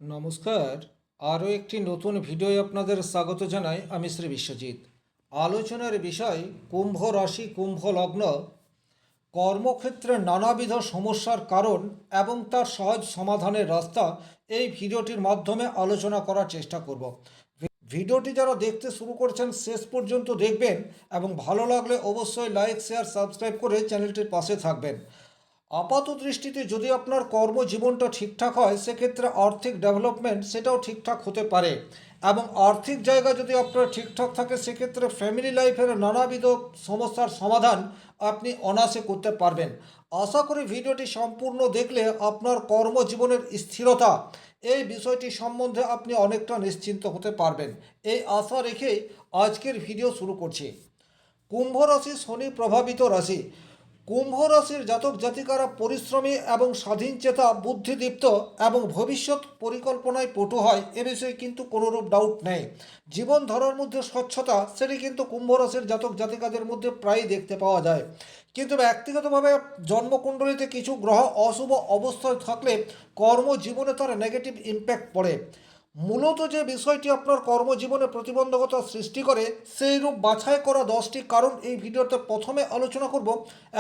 নমস্কার। আরও একটি নতুন ভিডিও আপনাদের স্বাগত জানাই। আমি শ্রী বিশ্বজিৎ। আলোচনার বিষয় কুম্ভ রাশি, কুম্ভ লগ্ন, কর্মক্ষেত্রে নানাবিধ সমস্যার কারণ এবং তার সহজ সমাধানের রাস্তা এই ভিডিওটির মাধ্যমে আলোচনা করার চেষ্টা করব। ভিডিওটি যারা দেখতে শুরু করছেন শেষ পর্যন্ত দেখবেন এবং ভালো লাগলে অবশ্যই লাইক, শেয়ার, সাবস্ক্রাইব করে চ্যানেলটির পাশে থাকবেন। আপাত দৃষ্টিতে যদি আপনার কর্মজীবনটা ঠিকঠাক হয়, সেক্ষেত্রে আর্থিক ডেভেলপমেন্ট সেটাও ঠিকঠাক হতে পারে, এবং আর্থিক জায়গা যদি আপনার ঠিকঠাক থাকে, সেক্ষেত্রে ফ্যামিলি লাইফের নানাবিধ সমস্যার সমাধান আপনি অনায়াসে করতে পারবেন। আশা করি ভিডিওটি সম্পূর্ণ দেখলে আপনার কর্মজীবনের স্থিরতা এই বিষয়টি সম্বন্ধে আপনি অনেকটা নিশ্চিন্ত হতে পারবেন। এই আশা রেখেই আজকের ভিডিও শুরু করছি। কুম্ভ রাশি শনি প্রভাবিত রাশি। কুম্ভ রাশির জাতক জাতিকারা পরিশ্রমী এবং স্বাধীনচেতা, বুদ্ধিদীপ্ত এবং ভবিষ্যৎ পরিকল্পনায় পটু হয়, এ বিষয়ে কিন্তু কোনোরূপ ডাউট নেই। জীবনধারার মধ্যে স্বচ্ছতা সেটি কিন্তু কুম্ভ রাশির জাতক জাতিকাদের মধ্যে প্রায়ই দেখতে পাওয়া যায়। কিন্তু ব্যক্তিগতভাবে জন্মকুণ্ডলিতে কিছু গ্রহ অশুভ অবস্থায় থাকলে কর্মজীবনে তার নেগেটিভ ইম্প্যাক্ট পড়ে। মূলত যে বিষয়টি আপনার কর্মজীবনে প্রতিবন্ধকতা সৃষ্টি করে, সেই রূপ বাছাই করা 10টি কারণ এই ভিডিওতে প্রথমে আলোচনা করব,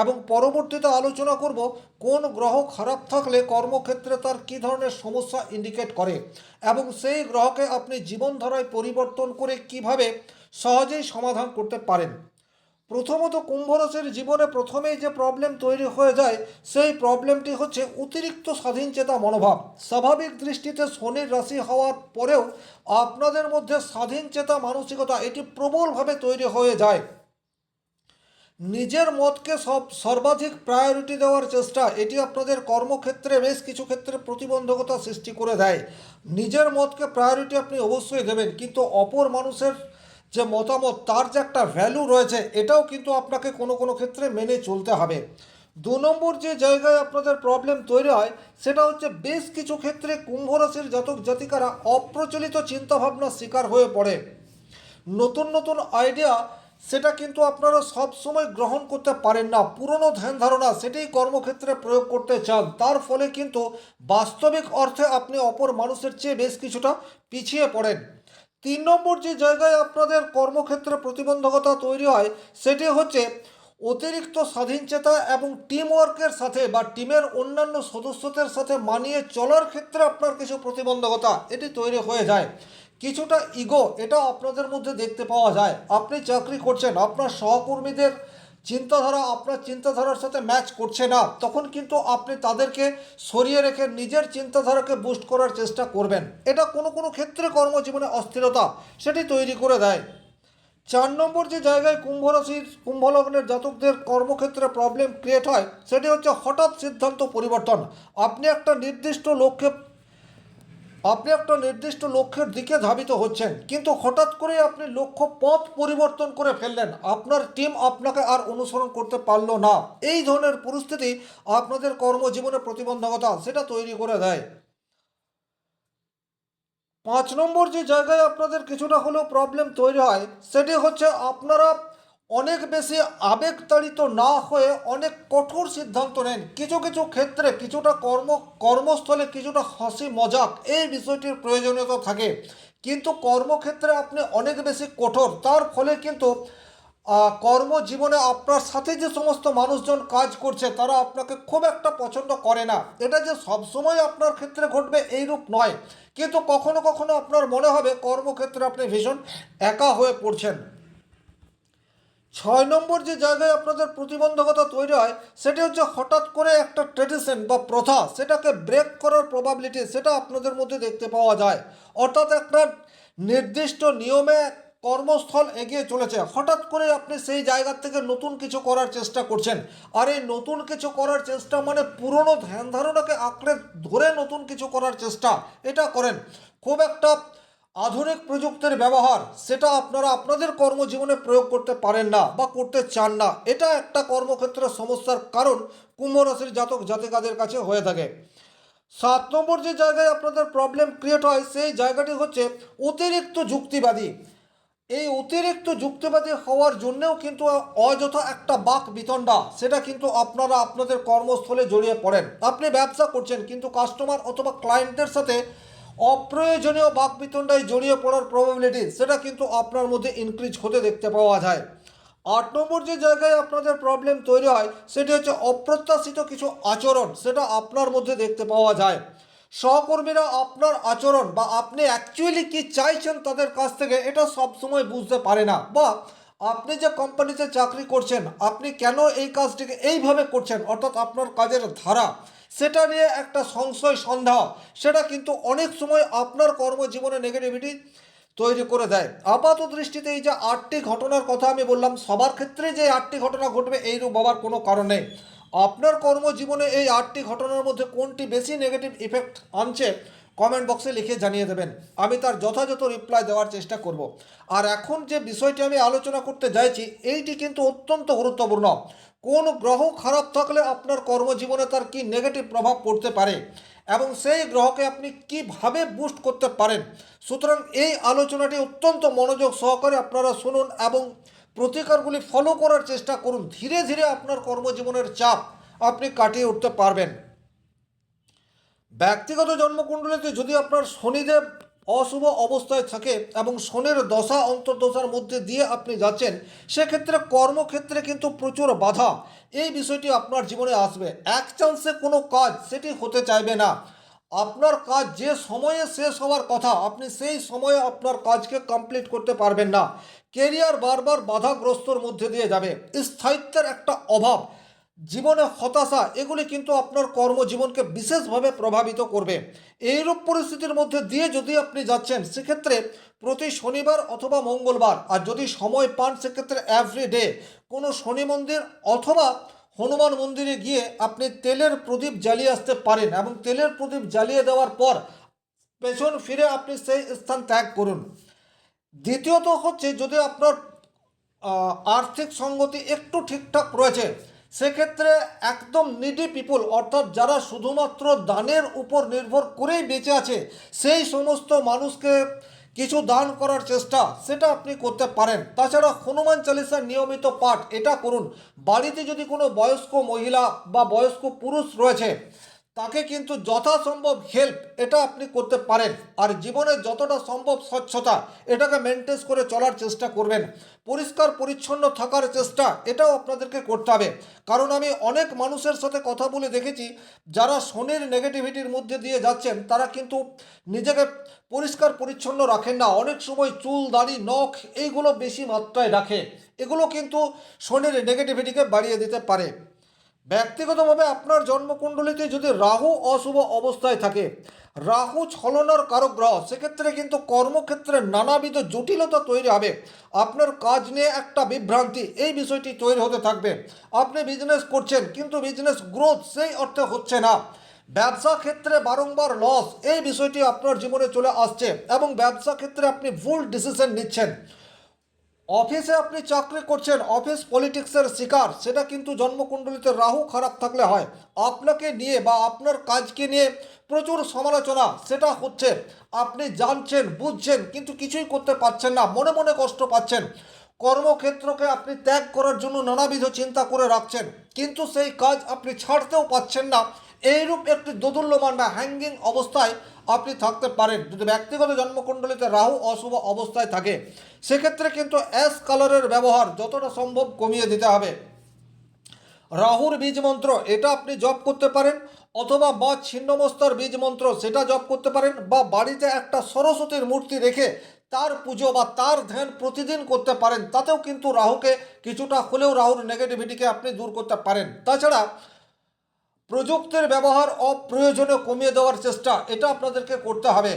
এবং পরবর্তীতে আলোচনা করব কোন গ্রহ খারাপ থাকলে কর্মক্ষেত্রে তার কী ধরনের সমস্যা ইন্ডিকেট করে, এবং সেই গ্রহকে আপনি জীবনধারায় পরিবর্তন করে কিভাবে সহজেই সমাধান করতে পারেন। প্রথমত, কুম্ভ রাশির জীবনে প্রথমেই যে প্রবলেম তৈরি হয়ে যায়, সেই প্রবলেমটি হচ্ছে অতিরিক্ত স্বাধীনচেতা মনোভাব। স্বাভাবিক দৃষ্টিতে শনির রাশি হওয়ার পরেও আপনাদের মধ্যে স্বাধীনচেতা মানসিকতা এটি প্রবলভাবে তৈরি হয়ে যায়। নিজের মতকে সর্বাধিক প্রায়োরিটি দেওয়ার চেষ্টা, এটি আপনাদের কর্মক্ষেত্রে বেশ কিছু ক্ষেত্রে প্রতিবন্ধকতা সৃষ্টি করে দেয়। নিজের মতকে প্রায়োরিটি আপনি অবশ্যই দেবেন, কিন্তু অপর মানুষের যে মতামত, তার যে একটা ভ্যালু রয়েছে, এটাও কিন্তু আপনাকে কোনো কোনো ক্ষেত্রে মেনে চলতে হবে। 2 নম্বর যে জায়গায় আপনাদের প্রবলেম তৈরি হয়, সেটা হচ্ছে বেশ কিছু ক্ষেত্রে কুম্ভ রাশির জাতক জাতিকারা অপ্রচলিত চিন্তাভাবনার শিকার হয়ে পড়ে। নতুন নতুন আইডিয়া সেটা কিন্তু আপনারা সব সময় গ্রহণ করতে পারেন না। পুরনো ধ্যান ধারণা সেটাই কর্মক্ষেত্রে প্রয়োগ করতে চান, তার ফলে কিন্তু বাস্তবিক অর্থে আপনি অপর মানুষের চেয়ে বেশ কিছুটা পিছিয়ে পড়েন। 3 নম্বর যে জায়গায় আপনাদের কর্মক্ষেত্রে প্রতিবন্ধকতা তৈরি হয়, সেটি হচ্ছে অতিরিক্ত স্বাধীনচেতা এবং টিম ওয়ার্কের সাথে বা টিমের অন্যান্য সদস্যদের সাথে মানিয়ে চলার ক্ষেত্রে আপনার কিছু প্রতিবন্ধকতা এটি তৈরি হয়ে যায়। কিছুটা ইগো এটা আপনাদের মধ্যে দেখতে পাওয়া যায়। আপনি চাকরি করছেন, আপনার সহকর্মীদের চিন্তাধারা আপনার চিন্তাধারার সাথে ম্যাচ করছে না, তখন কিন্তু আপনি তাদেরকে সরিয়ে রেখে নিজের চিন্তাধারাকে বুস্ট করার চেষ্টা করবেন। এটা কোনো কোনো ক্ষেত্রে কর্মজীবনে অস্থিরতা সেটি তৈরি করে দেয়। 4 নম্বর যে জায়গায় কুম্ভ রাশির কুম্ভ লগ্নের জাতকদের কর্মক্ষেত্রে প্রবলেম ক্রিয়েট হয়, সেটি হচ্ছে হঠাৎ সিদ্ধান্ত পরিবর্তন। আপনি একটা নির্দিষ্ট লক্ষ্যে আপনি একটা নির্দিষ্ট লক্ষ্যের দিকে ধাবিত হচ্ছেন, কিন্তু হঠাৎ করে আপনি লক্ষ্য পথ পরিবর্তন করে ফেললেন, আপনার টিম আপনাকে আর অনুসরণ করতে পারলো না। এই ধরনের পরিস্থিতি আপনাদের কর্মজীবনে প্রতিবন্ধকতা সেটা তৈরি করে দেয়। 5 নম্বর যে জায়গায় আপনাদের কিছুটা হলেও প্রবলেম তৈরি হয়, সেটি হচ্ছে আপনারা অনেক বেশি আবেগতাড়িত না হয়ে অনেক কঠোর সিদ্ধান্ত নেন। কিছু কিছু ক্ষেত্রে কিছুটা কর্মস্থলে কিছুটা হাসি মজাক এই বিষয়টির প্রয়োজনীয়তা থাকে, কিন্তু কর্মক্ষেত্রে আপনি অনেক বেশি কঠোর, তার ফলে কিন্তু কর্মজীবনে আপনার সাথে যে সমস্ত মানুষজন কাজ করছে, তারা আপনাকে খুব একটা পছন্দ করে না। এটা যে সবসময় আপনার ক্ষেত্রে ঘটবে এইরূপ নয়, কিন্তু কখনো কখনো আপনার মনে হবে কর্মক্ষেত্রে আপনি ভীষণ একা হয়ে পড়ছেন। 6 নম্বর যে জায়গায় আপনাদের প্রতিবন্ধকতা তৈরি হয়, সেটি হচ্ছে হঠাৎ করে একটা ট্রেডিশন বা প্রথা সেটাকে ব্রেক করার প্রবাবিলিটি সেটা আপনাদের মধ্যে দেখতে পাওয়া যায়। অর্থাৎ একটা নির্দিষ্ট নিয়মে কর্মস্থল এগিয়ে চলেছে, হঠাৎ করে আপনি সেই জায়গা থেকে নতুন কিছু করার চেষ্টা করছেন। আর এই নতুন কিছু করার চেষ্টা মানে পুরনো ধ্যান ধারণাকে আঁকড়ে ধরে নতুন কিছু করার চেষ্টা এটা করেন। খুব একটা আধুনিক প্রযুক্তির ব্যবহার সেটা আপনারা আপনাদের কর্মজীবনে প্রয়োগ করতে পারেন না বা করতে চান না। এটা একটা কর্মক্ষেত্রের সমস্যার কারণ কুম্ভ রাশির জাতক জাতিকাদের কাছে হয়ে থাকে। 7 নম্বর যে জায়গায় আপনাদের প্রবলেম ক্রিয়েট হয়, সেই জায়গাটি হচ্ছে অতিরিক্ত যুক্তিবাদী। এই অতিরিক্ত যুক্তিবাদী হওয়ার জন্যেও কিন্তু অযথা একটা বাক বিতণ্ডা সেটা কিন্তু আপনারা আপনাদের কর্মস্থলে জড়িয়ে পড়েন। আপনি ব্যবসা করছেন, কিন্তু কাস্টমার অথবা ক্লায়েন্টের সাথে অপ্রয়োজনীয় বাকবিতণ্ডায় জড়িয়ে পড়ার প্রবাবিলিটি সেটা কিন্তু আপনার মধ্যে ইনক্রিজ হতে দেখতে পাওয়া যায়। 8 নম্বর যে জায়গায় আপনাদের প্রবলেম তৈরি হয় সেটি হচ্ছে অপ্রত্যাশিত কিছু আচরণ, সেটা আপনার মধ্যে দেখতে পাওয়া যায়। সহকর্মীরা আপনার আচরণ বা আপনি অ্যাকচুয়ালি কি চাইছেন তাদের কাছ থেকে এটা সবসময় বুঝতে পারে না, বা আপনি যে কোম্পানিতে চাকরি করছেন আপনি কেন এই কাজটিকে এইভাবে করছেন, অর্থাৎ আপনার কাজের ধারা সেটা নিয়ে একটা সংশয় সন্দেহ সেটা কিন্তু অনেক সময় আপনার কর্মজীবনে নেগেটিভিটি তৈরি করে দেয়। আপাত দৃষ্টিতে এই যে 8টি ঘটনার কথা আমি বললাম, সবার ক্ষেত্রে যে 8টি ঘটনা ঘটবে এইরূপ ভাবার কোনো কারণ নেই। আপনার কর্মজীবনে এই 8টি ঘটনার মধ্যে কোনটি বেশি নেগেটিভ ইফেক্ট আনছে কমেন্ট বক্সে লিখে জানিয়ে দেবেন, আমি তার যথাযথ রিপ্লাই দেওয়ার চেষ্টা করব। আর এখন যে বিষয়টি আমি আলোচনা করতে চাইছি এইটি কিন্তু অত্যন্ত গুরুত্বপূর্ণ। কোন গ্রহ খারাপ থাকলে আপনার কর্মজীবনে তার কি নেগেটিভ প্রভাব পড়তে পারে এবং সেই গ্রহকে আপনি কিভাবে বুস্ট করতে পারেন। সুতরাং এই আলোচনাটি অত্যন্ত মনোযোগ সহকারে আপনারা শুনুন এবং প্রতিকারগুলি ফলো করার চেষ্টা করুন। ধীরে ধীরে আপনার কর্মজীবনের চাপ আপনি কাটিয়ে উঠতে পারবেন। ব্যক্তিগত জন্মকুণ্ডলিতে যদি আপনার শনিদেব অশুভ অবস্থায় থাকে এবং শনির দশা অন্তর্দশার মধ্যে দিয়ে আপনি যাচ্ছেন, সেক্ষেত্রে কর্মক্ষেত্রে কিন্তু প্রচুর বাধা এই বিষয়টি আপনার জীবনে আসবে। এক চান্সে কোনো কাজ সেটি হতে চাইবে না। আপনার কাজ যে সময়ে শেষ হওয়ার কথা আপনি সেই সময়ে আপনার কাজকে কমপ্লিট করতে পারবেন না। কেরিয়ার বারবার বাধাগ্রস্তর মধ্যে দিয়ে যাবে। স্থায়িত্বের একটা অভাব, জীবনে হতাশা, এগুলি কিন্তু আপনার কর্মজীবনকে বিশেষভাবে প্রভাবিত করবে। এইরূপ পরিস্থিতির মধ্যে দিয়ে যদি আপনি যাচ্ছেন সেক্ষেত্রে প্রতি শনিবার অথবা মঙ্গলবার, আর যদি সময় পান সেক্ষেত্রে এভরিডে কোনো শনি মন্দির অথবা হনুমান মন্দিরে গিয়ে আপনি তেলের প্রদীপ জ্বালিয়ে আসতে পারেন এবং তেলের প্রদীপ জ্বালিয়ে দেওয়ার পর পেছন ফিরে আপনি সেই স্থান ত্যাগ করুন। দ্বিতীয়ত হচ্ছে যদি আপনার আর্থিক সঙ্গতি একটু ঠিকঠাক রয়েছে সেক্ষেত্রে একদম নিডি পিপুল, অর্থাৎ যারা শুধুমাত্র দানের উপর নির্ভর করেই বেঁচে আছে সেই সমস্ত মানুষকে কিছু দান করার চেষ্টা সেটা আপনি করতে পারেন। তাছাড়া হনুমান চালিসার নিয়মিত পাঠ এটা করুন। বাড়িতে যদি কোনো বয়স্ক মহিলা বা বয়স্ক পুরুষ রয়েছে তাকে কিন্তু যথাসম্ভব হেল্প এটা আপনি করতে পারেন। আর জীবনে যতটা সম্ভব স্বচ্ছতা এটাকে মেনটেন করে চলার চেষ্টা করবেন। পরিষ্কার পরিচ্ছন্ন থাকার চেষ্টা এটাও আপনাদেরকে করতে হবে, কারণ আমি অনেক মানুষের সাথে কথা বলে দেখেছি যারা শনির নেগেটিভিটির মধ্যে দিয়ে যাচ্ছেন তারা কিন্তু নিজেকে পরিষ্কার পরিচ্ছন্ন রাখেন না। অনেক সময় চুল দাড়ি নখ এইগুলো বেশি মাত্রায় রাখে, এগুলো কিন্তু শনির নেগেটিভিটিকে বাড়িয়ে দিতে পারে। ব্যক্তিগতভাবে আপনার জন্মকুণ্ডলিতে যদি রাহু অশুভ অবস্থায় থাকে, রাহু ছলনার কারক গ্রহ, সেক্ষেত্রে কিন্তু কর্মক্ষেত্রে নানাবিধ জটিলতা তৈরি হবে। আপনার কাজ নিয়ে একটা বিভ্রান্তি এই বিষয়টি তৈরি হতে থাকবে। আপনি বিজনেস করছেন কিন্তু বিজনেস গ্রোথ সেই অর্থে হচ্ছে না। ব্যবসা ক্ষেত্রে বারংবার লস এই বিষয়টি আপনার জীবনে চলে আসছে এবং ব্যবসা ক্ষেত্রে আপনি ভুল ডিসিশন নিচ্ছেন। অফিসে আপনি চাকরি করছেন, অফিস পলিটিক্সের শিকার, সেটা কিন্তু জন্মকুণ্ডলিতে রাহু খারাপ থাকলে হয়। আপনাকে নিয়ে বা আপনার কাজকে নিয়ে প্রচুর সমালোচনা সেটা হচ্ছে। আপনি জানছেন বুঝছেন কিন্তু কিছুই করতে পারছেন না, মনে মনে কষ্ট পাচ্ছেন। কর্মক্ষেত্রকে আপনি ত্যাগ করার জন্য নানাবিধ চিন্তা করে রাখছেন কিন্তু সেই কাজ আপনি ছাড়তেও পাচ্ছেন না। এইরূপ একটি দোদুল্যমান বা হ্যাঙ্গিং অবস্থায় আপনি থাকতে পারেন যদি ব্যক্তিগত জন্মকুণ্ডলিতে রাহু অশুভ অবস্থায় থাকে। সেক্ষেত্রে কিন্তু অ্যাশ কালারের ব্যবহার যতটা সম্ভব কমিয়ে দিতে হবে। রাহুর বীজ মন্ত্র এটা আপনি জপ করতে পারেন, অথবা বা ছিন্নমস্তার বীজ মন্ত্র সেটা জপ করতে পারেন, বা বাড়িতে একটা সরস্বতীর মূর্তি রেখে তার পুজো বা তার ধ্যান প্রতিদিন করতে পারেন। তাতেও কিন্তু রাহুকে কিছুটা হলেও রাহুর নেগেটিভিটিকে আপনি দূর করতে পারেন। তাছাড়া প্রযুক্তির ব্যবহার অপ্রয়োজনীয় কমিয়ে দেওয়ার চেষ্টা এটা আপনাদেরকে করতে হবে।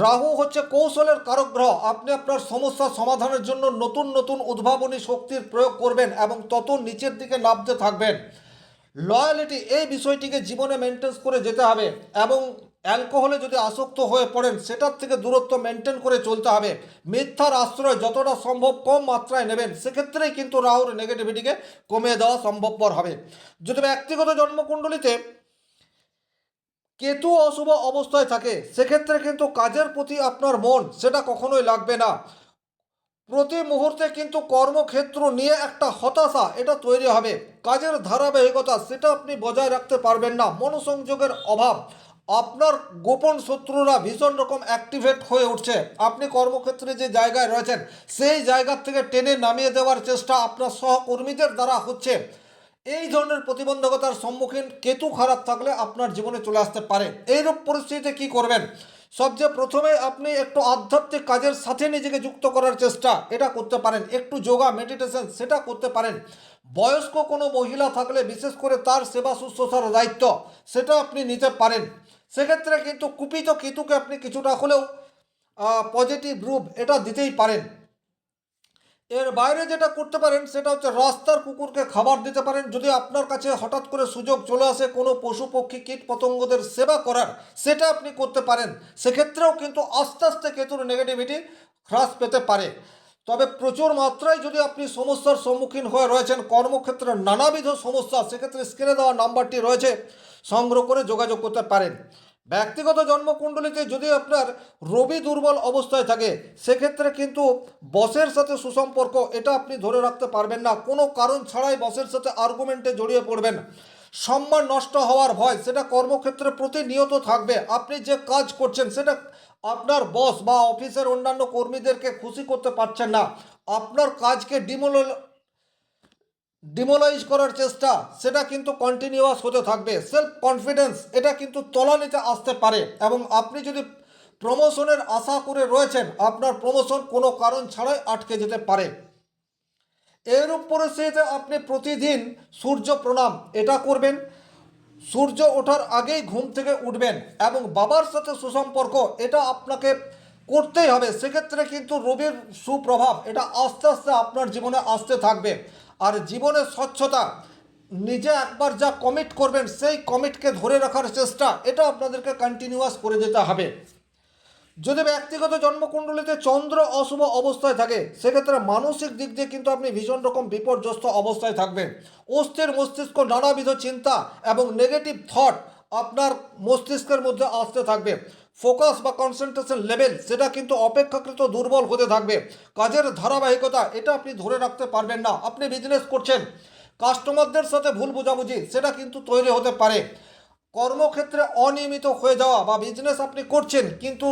রাহু হচ্ছে কৌশলের কারক গ্রহ। আপনি আপনার সমস্যা সমাধানের জন্য নতুন নতুন উদ্ভাবনী শক্তির প্রয়োগ করবেন এবং তত নিচের দিকে নামতে থাকবেন। লয়ালিটি এই বিষয়টিকে জীবনে মেনটেন করে যেতে হবে এবং অ্যালকোহলে যদি আসক্ত হয়ে পড়েন সেটার থেকে দূরত্ব মেনটেন করে চলতে হবে। মিথ্যার আশ্রয় যতটা সম্ভব কম মাত্রায় নেবেন, সেক্ষেত্রেই কিন্তু রাহুর নেগেটিভিটিকে কমিয়ে দেওয়া সম্ভবপর হবে। যদি ব্যক্তিগত জন্মকুণ্ডলিতে কেতু অশুভ অবস্থায় থাকে সেক্ষেত্রে কিন্তু কাজের প্রতি আপনার মন সেটা কখনোই লাগবে না। প্রতি মুহূর্তে কিন্তু কর্মক্ষেত্র নিয়ে একটা হতাশা এটা তৈরি হবে। কাজের ধারাবাহিকতা সেটা আপনি বজায় রাখতে পারবেন না। মনোসংযোগের অভাব, আপনার গোপন শত্রুরা ভীষণ রকম অ্যাক্টিভেট হয়ে উঠছে। আপনি কর্মক্ষেত্রে যে জায়গায় রয়েছেন সেই জায়গা থেকে টেনে নামিয়ে দেওয়ার চেষ্টা আপনার সহকর্মীদের দ্বারা হচ্ছে। এই ধরনের প্রতিবন্ধকতার সম্মুখীন কেতু খারাপ থাকলে আপনার জীবনে চলে আসতে পারে। এইরূপ পরিস্থিতিতে কি করবেন? সবচেয়ে প্রথমে আপনি একটু আধ্যাত্মিক কাজের সাথে নিজেকে যুক্ত করার চেষ্টা এটা করতে পারেন। একটু যোগা মেডিটেশন সেটা করতে পারেন। বয়স্ক কোনো মহিলা থাকলে বিশেষ করে তার সেবা শুশ্রূষার দায়িত্ব সেটা আপনি নিতে পারেন। সেক্ষেত্রে কিন্তু কুপিত কেতুকে আপনি কিছুটা হলেও পজিটিভ রূপ এটা দিতেই পারেন। এর বাইরে যেটা করতে পারেন সেটা হচ্ছে রাস্তার কুকুরকে খাবার দিতে পারেন। যদি আপনার কাছে হঠাৎ করে সুযোগ চলে আসে কোনো পশু পক্ষী কীট পতঙ্গদের সেবা করার, সেটা আপনি করতে পারেন। সেক্ষেত্রেও কিন্তু আস্তে আস্তে কেতুর নেগেটিভিটি হ্রাস পেতে পারে। তবে প্রচুর মাত্রায় যদি আপনি সমস্যার সম্মুখীন হয়ে রয়েছেন, কর্মক্ষেত্রে নানাবিধ সমস্যা, সেক্ষেত্রে স্ক্রিনে দেওয়া নাম্বারটি রয়েছে, সংগ্রহ করে যোগাযোগ করতে পারেন। ব্যক্তিগত জন্মকুণ্ডলিতে যদি আপনার রবি দুর্বল অবস্থায় থাকে সেক্ষেত্রে কিন্তু বসের সাথে সুসম্পর্ক এটা আপনি ধরে রাখতে পারবেন না। কোনো কারণ ছাড়াই বসের সাথে আর্গুমেন্টে জড়িয়ে পড়বেন। সম্মান নষ্ট হওয়ার ভয় সেটা কর্মক্ষেত্রে প্রতিনিয়ত থাকবে। আপনি যে কাজ করছেন সেটা আপনার বস বা অফিসের অন্যান্য কর্মীদেরকে খুশি করতে পারছেন না। আপনার কাজকে ডিমোলাইজ করার চেষ্টা সেটা কিন্তু কন্টিনিউয়াস হতে থাকবে। সেলফ কনফিডেন্স এটা কিন্তু তলানিতে আসতে পারে এবং আপনি যদি প্রমোশনের আশা করে রয়েছেন আপনার প্রমোশন কোনো কারণ ছাড়াই আটকে যেতে পারে। এরূপ পরিস্থিতিতে আপনি প্রতিদিন সূর্য প্রণাম এটা করবেন। সূর্য ওঠার আগেই ঘুম থেকে উঠবেন এবং বাবার সাথে সুসম্পর্ক এটা আপনাকে করতেই হবে। সেক্ষেত্রে কিন্তু রবির সুপ্রভাব এটা আস্তে আস্তে আপনার জীবনে আসতে থাকবে। আর জীবনের স্বচ্ছতা, নিজে একবার যা কমিট করবেন সেই কমিটকে ধরে রাখার চেষ্টা এটা আপনাদেরকে কন্টিনিউয়াস করে যেতে হবে। যদি ব্যক্তিগত জন্মকুণ্ডলিতে চন্দ্র অশুভ অবস্থায় থাকে সেক্ষেত্রে মানসিক দিক দিয়ে কিন্তু আপনি ভীষণ রকম বিপর্যস্ত অবস্থায় থাকবেন। অস্থির মস্তিষ্ক, নানাবিধ চিন্তা এবং নেগেটিভ থট আপনার মস্তিষ্কের মধ্যে আসতে থাকবে। ফোকাস বা কনসেন্ট্রেশন লেভেল সেটা কিন্তু অপেক্ষাকৃত দুর্বল হতে থাকবে। কাজের ধারাবাহিকতা এটা আপনি ধরে রাখতে পারবেন না। আপনি বিজনেস করছেন, কাস্টমারদের সাথে ভুল বোঝাবুঝি সেটা কিন্তু তৈরি হতে পারে। কর্মক্ষেত্রে অনিয়মিত হয়ে যাওয়া বা বিজনেস আপনি করছেন কিন্তু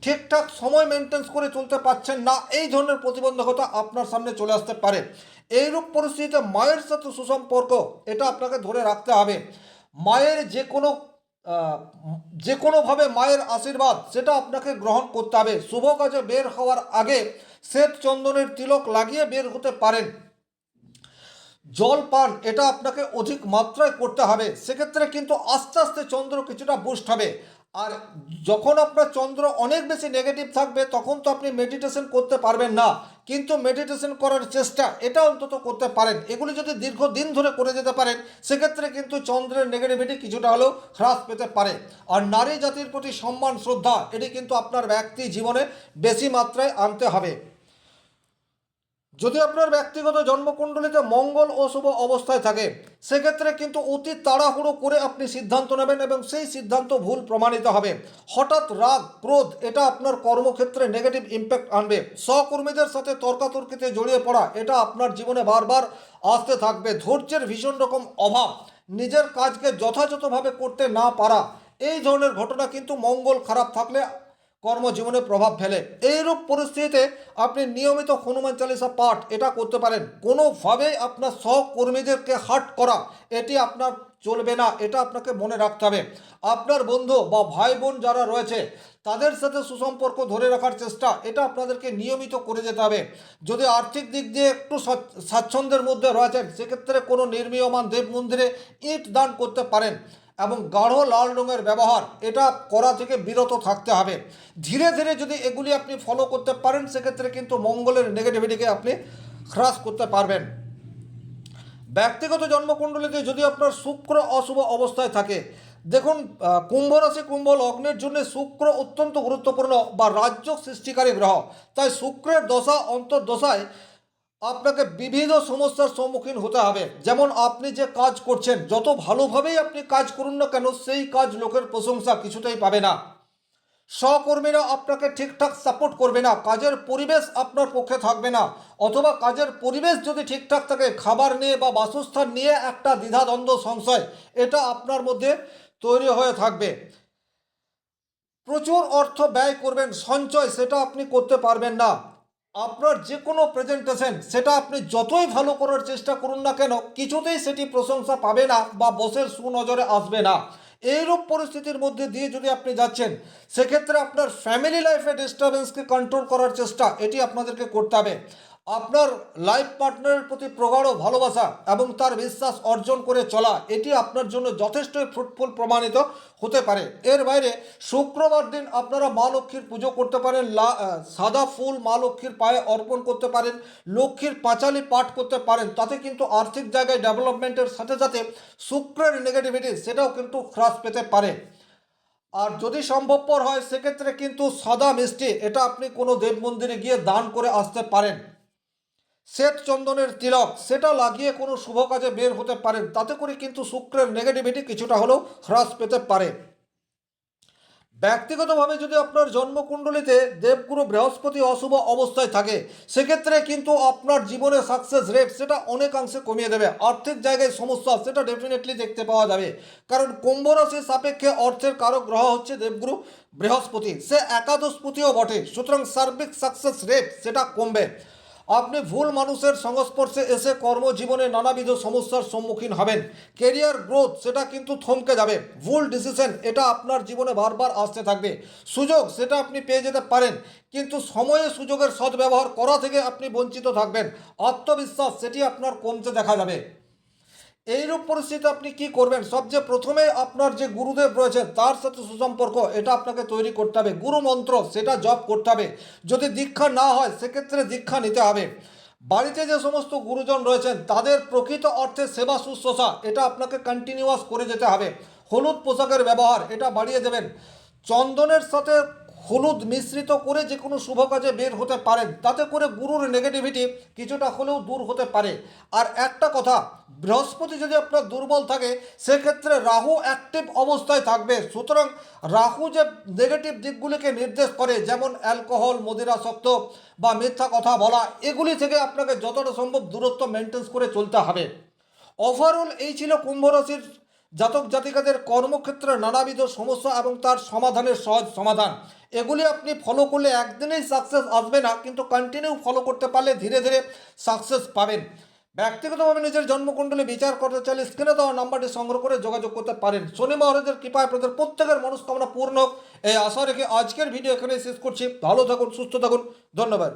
ঠিকঠাক সময় মেনটেন্স করে চলতে পারছেন না, এই ধরনের প্রতিবন্ধকতা আপনার সামনে চলে আসতে পারে। এইরূপ পরিস্থিতিতে মায়ের সাথে সুসম্পর্ক এটা আপনাকে ধরে রাখতে হবে। মায়ের যে কোনোভাবে মায়ের আশীর্বাদ সেটা আপনাকে গ্রহণ করতে হবে। শুভ কাজে বের হওয়ার আগে শ্বেত চন্দনের তিলক লাগিয়ে বের হতে পারেন। জল পান এটা আপনাকে অধিক মাত্রায় করতে হবে। সেক্ষেত্রে কিন্তু আস্তে আস্তে চন্দ্র কিছুটা বুস্ট হবে। আর যখন আপনার চন্দ্র অনেক বেশি নেগেটিভ থাকবে তখন তো আপনি মেডিটেশন করতে পারবেন না, কিন্তু মেডিটেশন করার চেষ্টা এটা অন্তত করতে পারেন। এগুলি যদি দীর্ঘদিন ধরে করে যেতে পারেন সেক্ষেত্রে কিন্তু চন্দ্রের নেগেটিভিটি কিছুটা হলেও হ্রাস পেতে পারে। আর নারী জাতির প্রতি সম্মান শ্রদ্ধা এটি কিন্তু আপনার ব্যক্তি জীবনে বেশি মাত্রায় আনতে হবে। যদি আপনার ব্যক্তিগত জন্মকুণ্ডলিতে মঙ্গল অশুভ অবস্থায় থাকে সেক্ষেত্রে কিন্তু অতি তাড়াহুড়ো করে আপনি সিদ্ধান্ত নেবেন এবং সেই সিদ্ধান্ত ভুল প্রমাণিত হবে। হঠাৎ রাগ ক্রোধ এটা আপনার কর্মক্ষেত্রে নেগেটিভ ইম্প্যাক্ট আনবে। সহকর্মীদের সাথে তর্কাতর্কিতে জড়িয়ে পড়া এটা আপনার জীবনে বারবার আসতে থাকবে। ধৈর্যের ভীষণ রকম অভাব, নিজের কাজকে যথাযথভাবে করতে না পারা, এই ধরনের ঘটনা কিন্তু মঙ্গল খারাপ থাকলে কর্মজীবনে প্রভাব ফেলে। এইরূপ পরিস্থিতিতে আপনি নিয়মিত হনুমান চালিসা পাঠ এটা করতে পারেন। কোনোভাবেই আপনার সহকর্মীদেরকে হার্ট করা এটি আপনার চলবে না, এটা আপনাকে মনে রাখতে হবে। আপনার বন্ধু বা ভাই বোন যারা রয়েছে তাদের সাথে সুসম্পর্ক ধরে রাখার চেষ্টা এটা আপনাদেরকে নিয়মিত করে যেতে হবে। যদি আর্থিক দিক দিয়ে একটু স্বাচ্ছন্দ্যের মধ্যে রয়েছেন সেক্ষেত্রে কোনো নির্মীয়মান দেব মন্দিরে ইট দান করতে পারেন এবং গাঢ় লাল রঙের ব্যবহার এটা করা থেকে বিরত থাকতে হবে। ধীরে ধীরে যদি এগুলি আপনি ফলো করতে পারেন সেক্ষেত্রে কিন্তু মঙ্গলের নেগেটিভিটিকে আপনি হ্রাস করতে পারবেন। ব্যক্তিগত জন্মকুণ্ডলিতে যদি আপনার শুক্র অশুভ অবস্থায় থাকে, দেখুন কুম্ভ রাশি কুম্ভ লগ্নের জন্য শুক্র অত্যন্ত গুরুত্বপূর্ণ বা রাজ্য সৃষ্টিকারী গ্রহ। তাই শুক্রের দশা অন্তর্দশায় আপনাকে বিবিধ সমস্যার সম্মুখীন হতে হবে। যেমন আপনি যে কাজ করছেন যত ভালোভাবেই আপনি কাজ করুন না কেন সেই কাজ লোকের প্রশংসা কিছুতেই পাবে না। সহকর্মীরা আপনাকে ঠিকঠাক সাপোর্ট করবে না, কাজের পরিবেশ আপনার পক্ষে থাকবে না, অথবা কাজের পরিবেশ যদি ঠিকঠাক থাকে খাবার নিয়ে বা বাসস্থান নিয়ে একটা দ্বিধাদ্বন্দ্ব সংশয় এটা আপনার মধ্যে তৈরি হয়ে থাকবে। প্রচুর অর্থ ব্যয় করবেন, সঞ্চয় সেটা আপনি করতে পারবেন না। আপনার যে কোনো প্রেজেন্টেশন সেটা আপনি যতই ভালো করার চেষ্টা করুন না কেন, কিছুতেই সেটি প্রশংসা পাবে না বা বসের সুনজরে আসবে না। এইরূপ পরিস্থিতির মধ্যে দিয়ে যদি আপনি যাচ্ছেন, সেক্ষেত্রে আপনার ফ্যামিলি লাইফে ডিস্টারবেন্সকে কন্ট্রোল করার চেষ্টা এটি আপনাদেরকে করতে হবে। আপনার লাইফ পার্টনারের প্রতি প্রগাঢ় ভালোবাসা এবং তার বিশ্বাস অর্জন করে চলা এটি আপনার জন্য যথেষ্টই ফ্রুটফুল প্রমাণিত হতে পারে। এর বাইরে শুক্রবার দিন আপনারা মা লক্ষ্মীর পুজো করতে পারেন, সাদা ফুল মা লক্ষ্মীর পায়ে অর্পণ করতে পারেন, লক্ষ্মীর পাঁচালি পাঠ করতে পারেন। তাতে কিন্তু আর্থিক জায়গায় ডেভেলপমেন্টের সাথে সাথে শুক্রের নেগেটিভিটি সেটাও কিন্তু হ্রাস পেতে পারে। আর যদি সম্ভবপর হয় সেক্ষেত্রে কিন্তু সাদা মিষ্টি এটা আপনি কোনো দেব মন্দিরে গিয়ে দান করে আসতে পারেন। শ্বেত চন্দনের তিলক সেটা লাগিয়ে কোনো শুভ কাজে বের হতে পারেন, তাতে করে কিন্তু শুক্রের নেগেটিভিটি কিছুটা হলেও হ্রাস পেতে পারে। ব্যক্তিগতভাবে যদি আপনার জন্মকুণ্ডলিতে দেবগুরু বৃহস্পতি অশুভ অবস্থায় থাকে, সেক্ষেত্রে কিন্তু আপনার জীবনে সাকসেস রেট সেটা অনেকাংশে কমিয়ে দেবে। আর্থিক জায়গায় সমস্যা সেটা ডেফিনেটলি দেখতে পাওয়া যাবে, কারণ কুম্ভ রাশির সাপেক্ষে অর্থের কারক গ্রহ হচ্ছে দেবগুরু বৃহস্পতি, সে একাদশপতিও বটে। সুতরাং সার্বিক সাকসেস রেট সেটা কমবে। আপনি ভুল মানুষের সংস্পর্শে এসে কর্মজীবনে নানাবিধ সমস্যার সম্মুখীন হবেন। কেরিয়ার গ্রোথ সেটা কিন্তু থমকে যাবে। ভুল ডিসিশন এটা আপনার জীবনে বারবার আসতে থাকবে। সুযোগ সেটা আপনি পেয়ে যেতে পারেন, কিন্তু সময়ে সুযোগের সদ্ব্যবহার করা থেকে আপনি বঞ্চিত থাকবেন। আত্মবিশ্বাস সেটি আপনার কমতে দেখা যাবে। এইরূপ পরিস্থিতি আপনি কি করবেন? সবচেয়ে প্রথমে আপনার যে গুরুদেব রয়েছেন তার সাথে সুসম্পর্ক এটা আপনাকে তৈরি করতে হবে। গুরু মন্ত্র সেটা জপ করতে হবে। যদি দীক্ষা না হয় সেক্ষেত্রে দীক্ষা নিতে হবে। বাড়িতে যে সমস্ত গুরুজন রয়েছেন তাদের প্রকৃত অর্থে সেবা শুশ্রূষা এটা আপনাকে কন্টিনিউয়াস করে যেতে হবে। হলুদ পোশাকের ব্যবহার এটা বাড়িয়ে দেবেন। চন্দনের সাথে হলুদ মিশ্রিত করে যে কোনো শুভ কাজে বের হতে পারেন, তাতে করে গুরুর নেগেটিভিটি কিছুটা হলেও দূর হতে পারে। আর একটা কথা, বৃহস্পতি যদি আপনার দুর্বল থাকে সেক্ষেত্রে রাহু অ্যাক্টিভ অবস্থায় থাকবে। সুতরাং রাহু যে নেগেটিভ দিকগুলিকে নির্দেশ করে, যেমন অ্যালকোহল, মদিরাসক্ত বা মিথ্যা কথা বলা, এগুলি থেকে আপনাকে যতটা সম্ভব দূরত্ব মেনটেন করে চলতে হবে। ওভারঅল এই ছিল কুম্ভ রাশির জাতক জাতিকাদের কর্মক্ষেত্রে নানাবিধ সমস্যা এবং তার সমাধানের সহজ সমাধান। এগুলি আপনি ফলো করলে একদিনেই সাকসেস আসবে না, কিন্তু কন্টিনিউ ফলো করতে পারলে ধীরে ধীরে সাকসেস পাবেন। ব্যক্তিগতভাবে নিজের জন্মকুণ্ডলী বিচার করতে চাইলে স্ক্রিনে দেওয়া নাম্বারটি সংগ্রহ করে যোগাযোগ করতে পারেন। শনি মহারাজের কৃপায় আপনাদের প্রত্যেকের মনস্কামনা পূর্ণ হোক এই আশা রেখে আজকের ভিডিও এখানে শেষ করছি। ভালো থাকুন, সুস্থ থাকুন, ধন্যবাদ।